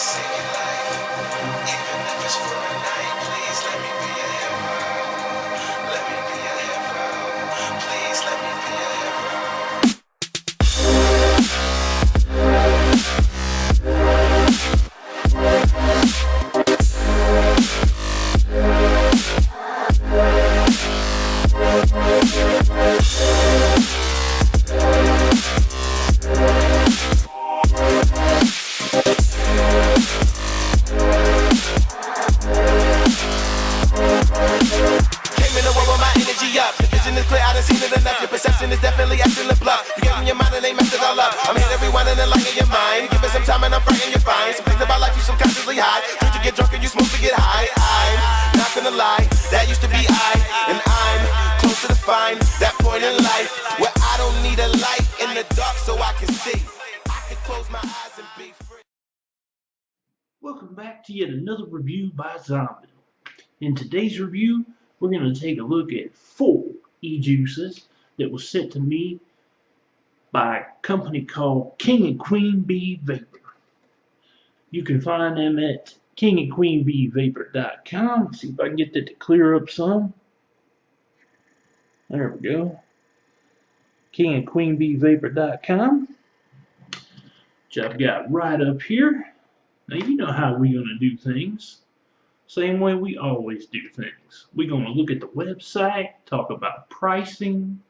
singing life, even if it's for a night. Please let me be a hero. Let me be a hero. Please let me be a hero. Your perception is definitely acting the bluff. You gave me your mind and they messed it all up. I'm hitting everyone and then light in your mind. Give it some time and I'm frightened you're fine. Some things about life you subconsciously hide. Drink to get drunk and you smoke to get high. I'm not gonna lie, that used to be I. And I'm close to the fine, that point in life where I don't need a light in the dark so I can see. I can close my eyes and be free. Welcome back to yet another review by Zombill. In today's review, we're going to take a look at 4 e-juices that was sent to me by a company called King and Queen Bee Vapor. You can find them at kingandqueenbeevapor.com. See if I can get that to clear up some. There we go. kingandqueenbeevapor.com, which I've got right up here. Now you know how we're going to do things. Same way we always do things. We're going to look at the website, talk about pricing,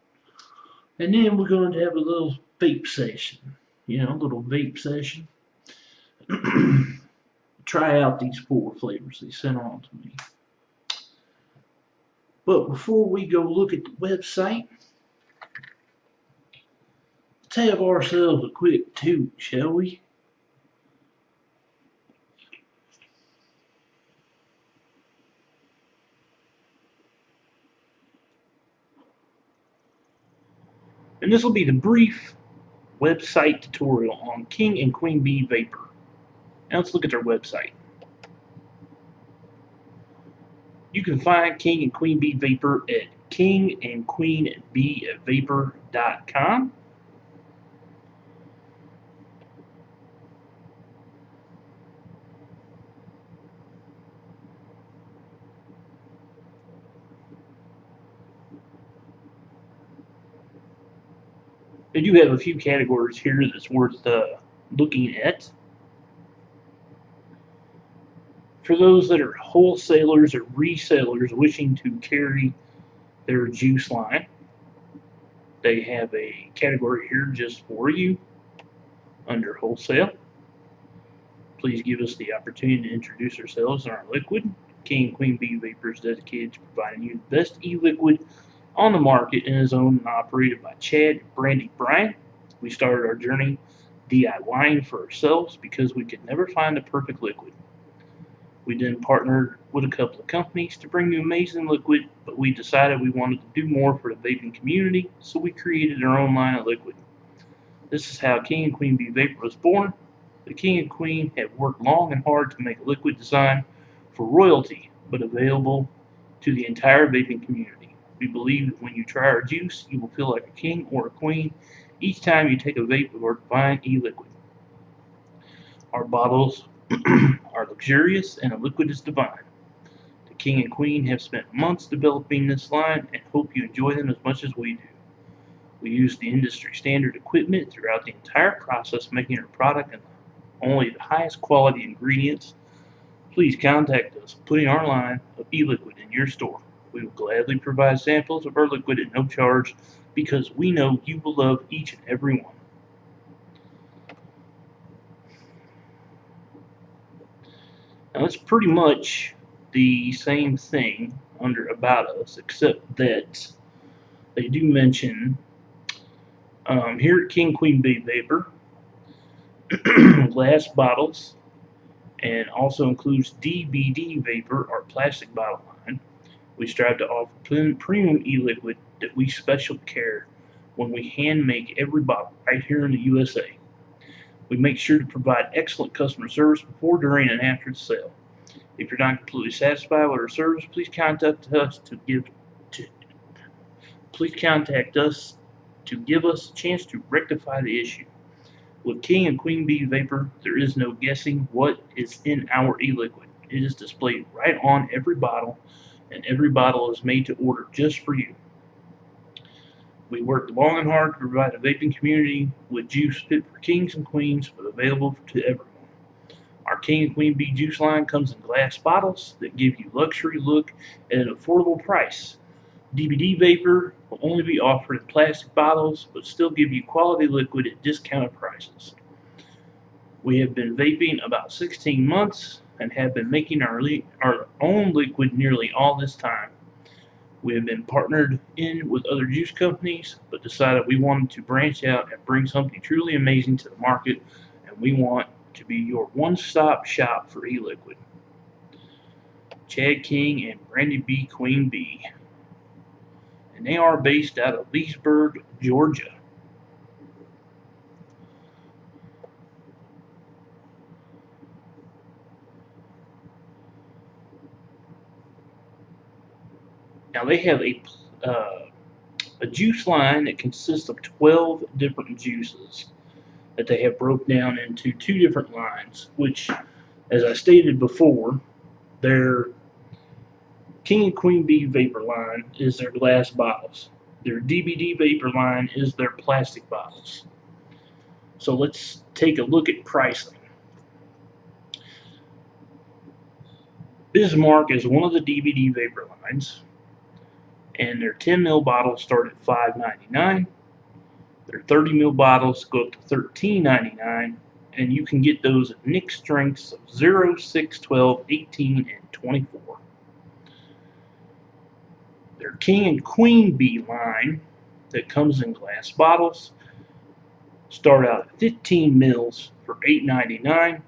and then we're going to have a little vape session. You know, a little vape session. Try out these 4 flavors they sent on to me. But before we go look at the website, let's have ourselves a quick toot, shall we? And this will be the brief website tutorial on King and Queen Bee Vapor. Now let's look at their website. You can find King and Queen Bee Vapor at kingandqueenbeevapor.com. They do have a few categories here that's worth looking at. For those that are wholesalers or resellers wishing to carry their juice line, they have a category here just for you under wholesale. Please give us the opportunity to introduce ourselves and our liquid. King and Queen Bee Vapor is dedicated to providing you the best e-liquid on the market and is owned and operated by Chad and Brandy Bryant. We started our journey DIYing for ourselves because we could never find the perfect liquid. We then partnered with a couple of companies to bring the amazing liquid, but we decided we wanted to do more for the vaping community, so we created our own line of liquid. This is how King and Queen Bee Vapor was born. The King and Queen have worked long and hard to make a liquid design for royalty, but available to the entire vaping community. We believe that when you try our juice, you will feel like a king or a queen each time you take a vape of our divine e-liquid. Our bottles are luxurious and the liquid is divine. The King and Queen have spent months developing this line and hope you enjoy them as much as we do. We use the industry standard equipment throughout the entire process, making our product and only the highest quality ingredients. Please contact us, putting our line of e-liquid in your store. We will gladly provide samples of our liquid at no charge because we know you will love each and every one. Now it's pretty much the same thing under About Us, except that they do mention here at King Queen Bee Vapor, glass bottles, and also includes DBD Vapor, our plastic bottle line. We strive to offer premium e-liquid that we special care when we hand make every bottle right here in the USA. We make sure to provide excellent customer service before, during, and after the sale. If you're not completely satisfied with our service, please contact us to give us a chance to rectify the issue. With King and Queen Bee Vapor, there is no guessing what is in our e-liquid. It is displayed right on every bottle, and every bottle is made to order just for you. We worked long and hard to provide a vaping community with juice fit for kings and queens, but available to everyone. Our King and Queen Bee juice line comes in glass bottles that give you luxury look at an affordable price. DBD Vapor will only be offered in plastic bottles, but still give you quality liquid at discounted prices. We have been vaping about 16 months and have been making our own liquid nearly all this time. We have been partnered in with other juice companies, but decided we wanted to branch out and bring something truly amazing to the market, and we want to be your one-stop shop for e-liquid. Chad King and Brandy B. Queen Bee. And they are based out of Leesburg, Georgia. Now they have a juice line that consists of 12 different juices that they have broke down into 2 different lines, which, as I stated before, their King and Queen Bee Vapor line is their glass bottles. Their DBD Vapor line is their plastic bottles. So let's take a look at pricing. Bismarck is one of the DBD Vapor lines, and their 10 ml bottles start at $5.99. Their 30 ml bottles go up to $13.99, and you can get those at Nic Strengths of 0, 6, 12, 18, and 24. Their King and Queen Bee line that comes in glass bottles start out at 15 mils for $8.99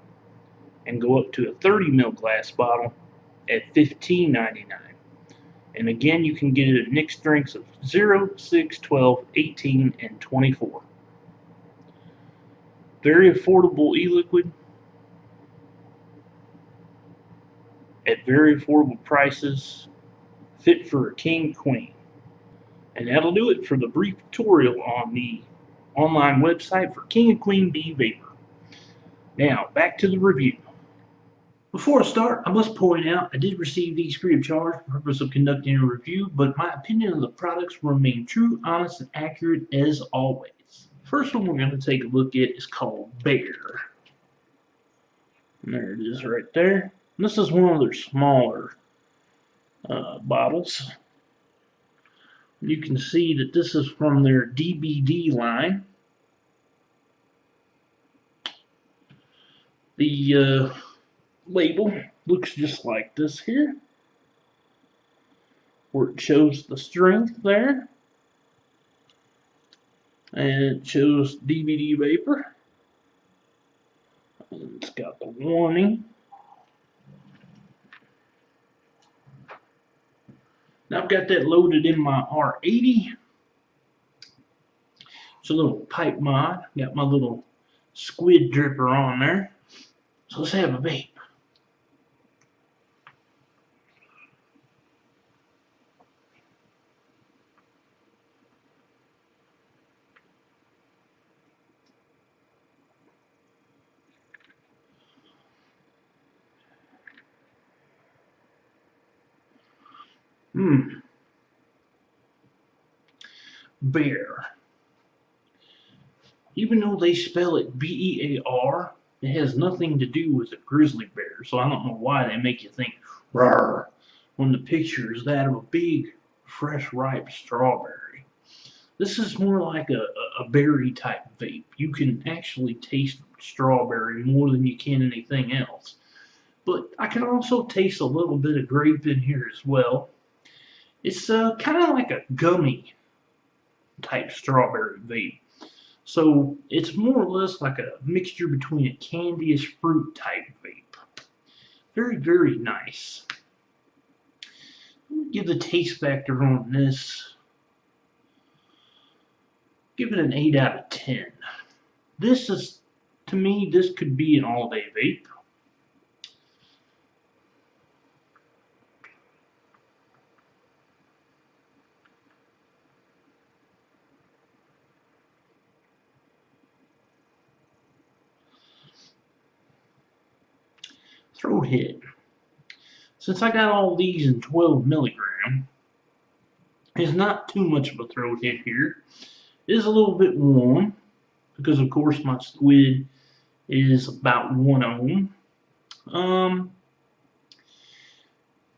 and go up to a 30 ml glass bottle at $15.99. And again, you can get it at Nic Strengths of 0, 6, 12, 18, and 24. Very affordable e-liquid at very affordable prices, fit for a king queen. And that'll do it for the brief tutorial on the online website for King and Queen Bee Vapor. Now, back to the review. Before I start, I must point out I did receive these free of charge for the purpose of conducting a review, but my opinion of the products will remain true, honest, and accurate as always. First one we're going to take a look at is called Bear. And there it is right there. And this is one of their smaller bottles. You can see that this is from their DBD line. The label looks just like this here, where it shows the strength there, and it shows DBD Vapor, and it's got the warning. Now I've got that loaded in my R80. It's a little pipe mod. Got my little squid dripper on there. So let's have a vape. Bear. Even though they spell it B-E-A-R, it has nothing to do with a grizzly bear. So I don't know why they make you think "rawr" when the picture is that of a big, fresh, ripe strawberry. This is more like a berry type vape. You can actually taste strawberry more than you can anything else. But I can also taste a little bit of grape in here as well. It's kind of like a gummy type strawberry vape. So it's more or less like a mixture between a candyish fruit type vape. Very, very nice. Let me give the taste factor on this. Give it an 8 out of 10. This is, to me, this could be an all-day vape. throat hit. Since I got all these in 12 milligram, it's not too much of a throat hit here. It is a little bit warm because, of course, my squid is about 1 ohm.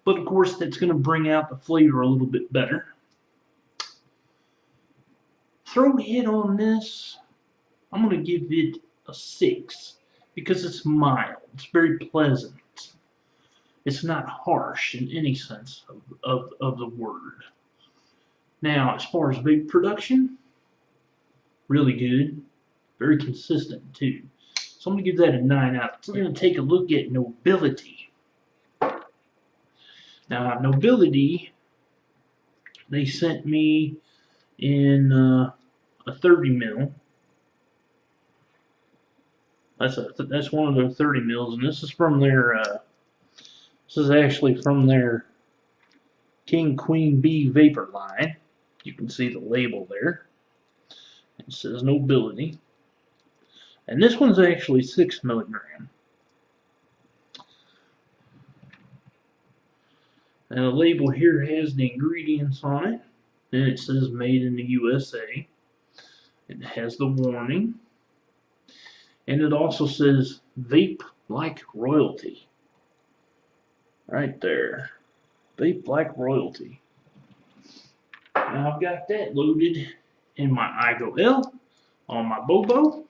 But of course, that's going to bring out the flavor a little bit better. Throat hit on this, I'm going to give it a 6 because it's mild. It's very pleasant. It's not harsh in any sense of the word. Now, as far as vape production, really good. Very consistent, too. So I'm going to give that a 9 out of 10. We're going to take a look at nobility. Now, nobility, they sent me in a 30 mil. That's one of their 30 mils, and this is from their. This is actually from their King Queen Bee vapor line. You can see the label there. It says nobility, and this one's actually 6 milligram. And the label here has the ingredients on it, and it says made in the USA. It has the warning, and it also says vape like royalty. Right there, vape like royalty. Now I've got that loaded in my iGo L on my Bobo.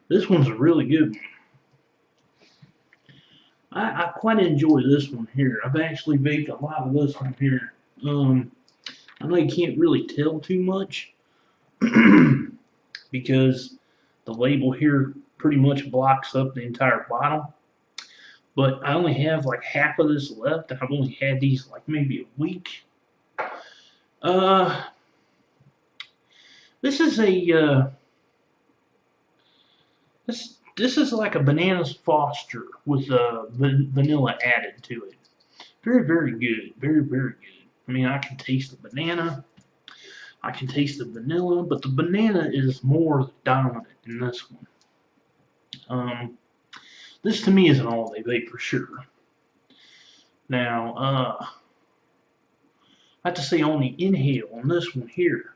This one's a really good one. I quite enjoy this one here. I've actually vaped a lot of this one here. I know you can't really tell too much because the label here pretty much blocks up the entire bottle. But I only have like half of this left. I've only had these like maybe a week. This is a this is like a Bananas Foster with vanilla added to it. Very, very good. Very, very good. I mean, I can taste the banana. I can taste the vanilla, but the banana is more dominant in this one. This to me is an all-day vape for sure. Now, I have to say on the inhale on this one here,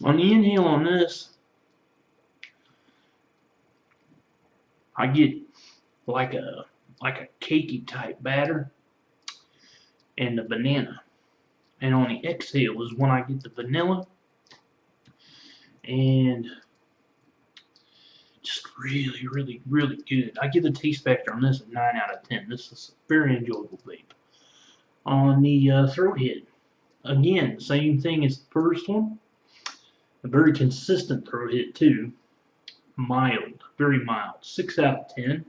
on the inhale on this, I get like a cakey type batter and the banana. And on the exhale is when I get the vanilla and just really, really, really good. I give the taste factor on this a 9 out of 10. This is a very enjoyable vape. On the throat hit, again, same thing as the first one. A very consistent throat hit too. Mild, very mild. 6 out of 10.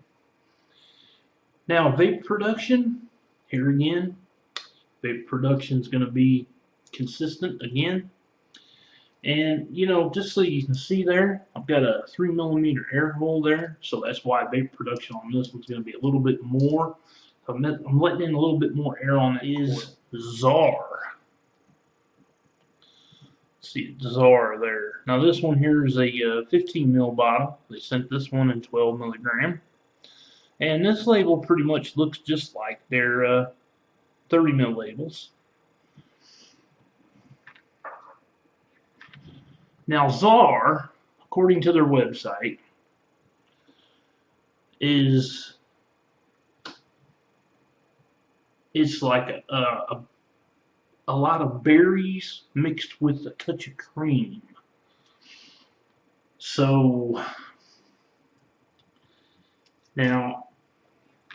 Now vape production, here again, vape production is going to be consistent again. And you know, just so you can see there, I've got a 3mm air hole there, so that's why vape production on this one's going to be a little bit more. I'm letting in a little bit more air on it. Is Czar. See Czar there. Now this one here is a 15 ml bottle. They sent this one in 12 milligram. And this label pretty much looks just like their 30 ml labels. Now Czar, according to their website, it's like a lot of berries mixed with a touch of cream. So now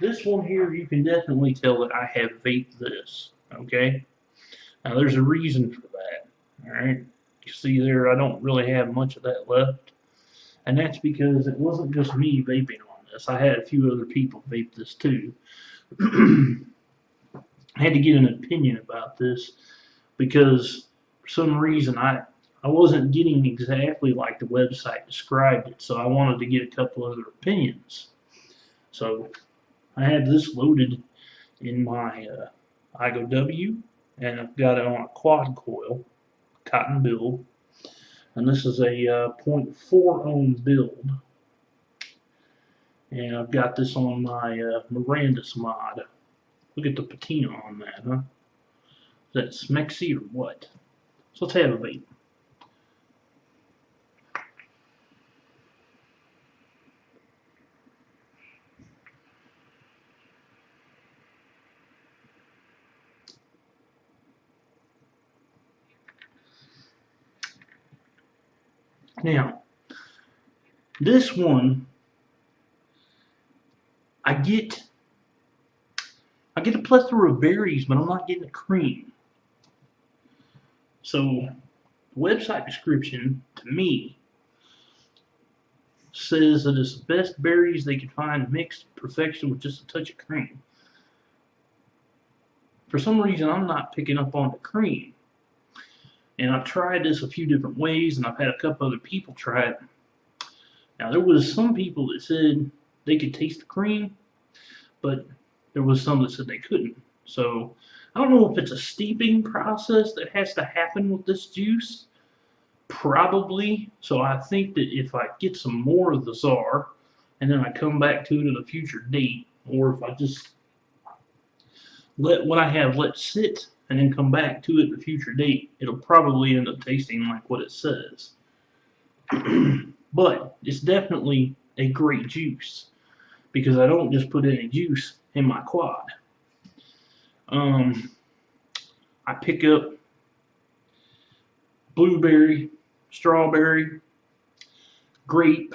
this one here, you can definitely tell that I have vaped this. Okay, now there's a reason for that. All right, you see there, I don't really have much of that left, And that's because it wasn't just me vaping on this. I had a few other people vape this too. I had to get an opinion about this because for some reason I wasn't getting exactly like the website described it, so I wanted to get a couple other opinions. So I had this loaded in my E-Cig, and I've got it on a quad coil, cotton build, and this is a 0.4 ohm build. And I've got this on my Mirandus mod. Look at the patina on that, huh? Is that Smexy or what? So let's have a vape. Now, this one, I get a plethora of berries, but I'm not getting a cream. So, the website description, to me, says that it's the best berries they can find mixed to perfection with just a touch of cream. For some reason, I'm not picking up on the cream. And I've tried this a few different ways, and I've had a couple other people try it. Now, there was some people that said they could taste the cream, but there was some that said they couldn't. So, I don't know if it's a steeping process that has to happen with this juice. Probably. So I think that if I get some more of the Czar, and then I come back to it at a future date, or if I just let what I have let sit and then come back to it at a future date, it'll probably end up tasting like what it says. But it's definitely a great juice because I don't just put any juice in my quad. I pick up blueberry, strawberry, grape.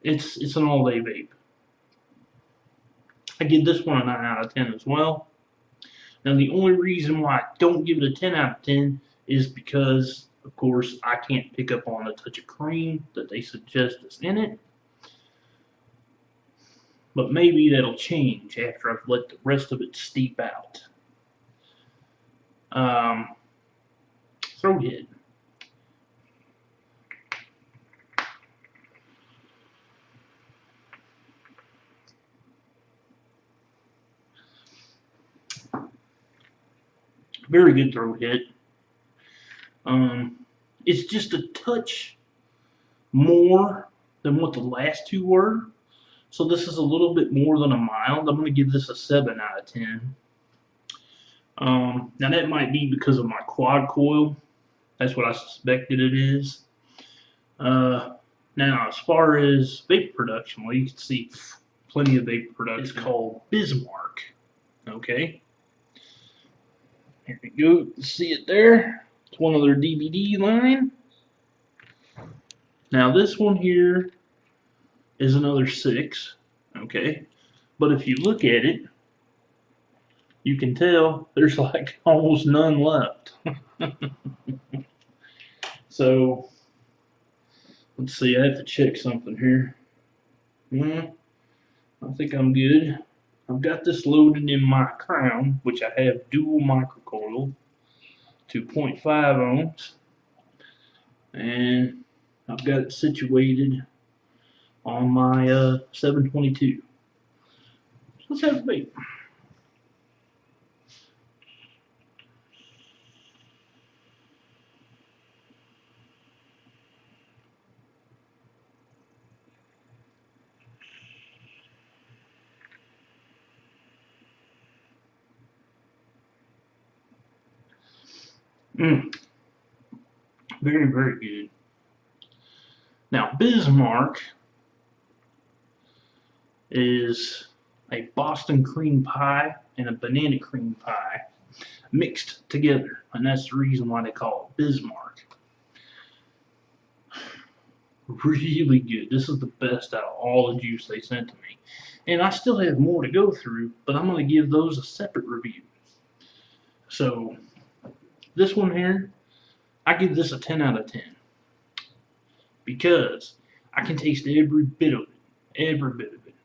It's an all-day vape. I give this one a 9 out of 10 as well. Now the only reason why I don't give it a 10 out of 10 is because, of course, I can't pick up on the touch of cream that they suggest is in it. But maybe that'll change after I've let the rest of it steep out. Throat hit. Very good throat hit. It's just a touch more than what the last two were. So this is a little bit more than a mild. I'm going to give this a 7 out of 10. Now that might be because of my quad coil. That's what I suspected it is. Now as far as vapor production, well, you can see plenty of vapor production. It's called Bismarck. Okay. Here we go. See it there? It's one of their DVD line. Now this one here is another 6. Okay. But if you look at it, you can tell there's like almost none left. So, let's see, I have to check something here. I think I'm good. I've got this loaded in my crown, which I have dual microcoil to 0.5 ohms. And I've got it situated on my 722. So let's have a vape. Very, very good. Now, Bismarck is a Boston cream pie and a banana cream pie mixed together, and that's the reason why they call it Bismarck. Really good. This is the best out of all the juice they sent to me. And I still have more to go through, but I'm going to give those a separate review. So, this one here, I give this a 10 out of 10. because I can taste every bit of it. Every bit of it.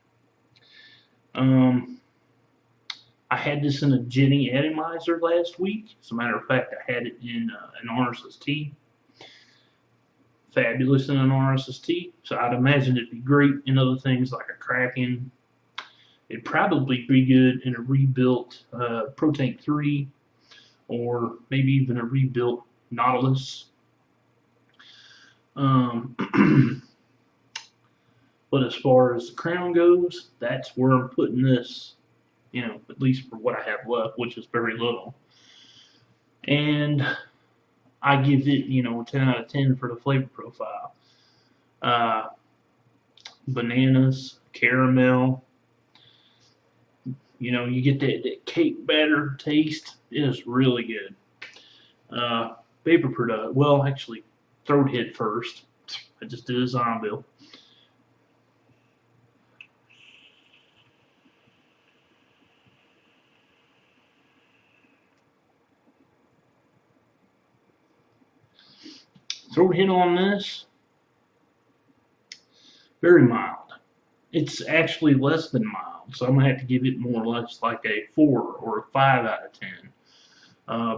I had this in a Jenny atomizer last week. As a matter of fact, I had it in an RSST. Fabulous in an RSST. So I'd imagine it'd be great in other things like a Kraken. It'd probably be good in a rebuilt Pro Tank 3 or maybe even a rebuilt Nautilus. But as far as the Crown goes, that's where I'm putting this, you know, at least for what I have left, which is very little. And I give it, you know, a 10 out of 10 for the flavor profile. Bananas, caramel, you know, you get that cake batter taste. It is really good. Vapor product, well, actually, throat hit first. I just did a Zombill. Throat hit on this, very mild. It's actually less than mild, so I'm gonna have to give it more or less like a 4 or a 5 out of 10,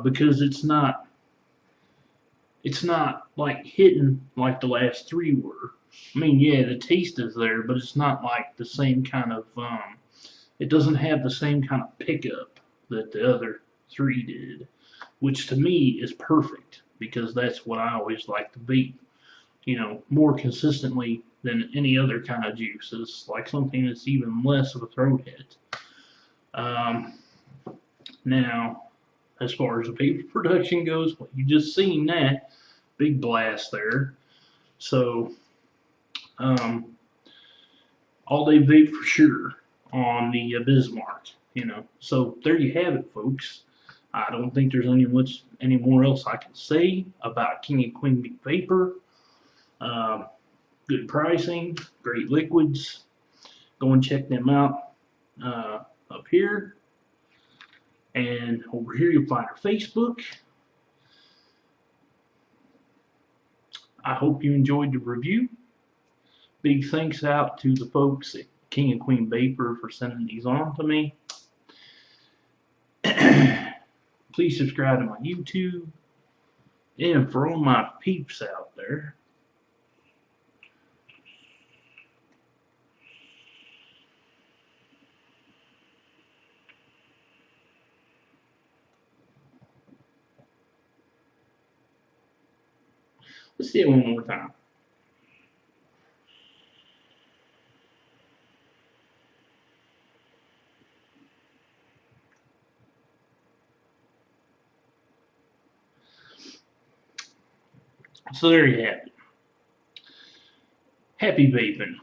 because it's not like hitting like the last 3 were. I mean, yeah, the taste is there, but it's not like the same kind of it doesn't have the same kind of pickup that the other 3 did, which to me is perfect because that's what I always like to vape, you know, more consistently than any other kind of juice. It's like something that's even less of a throat hit. Now, as far as the vapor production goes, well, you just seen that big blast there. So, all day vape for sure on the Bismarck, you know. So there you have it, folks. I don't think there's any more else I can say about King and Queen Bee Vapor. Good pricing, great liquids. Go and check them out up here. And over here you'll find our Facebook. I hope you enjoyed the review. Big thanks out to the folks at King and Queen Vapor for sending these on to me. Please subscribe to my YouTube. And for all my peeps out there, let's see it one more time. So there you have it. Happy vaping.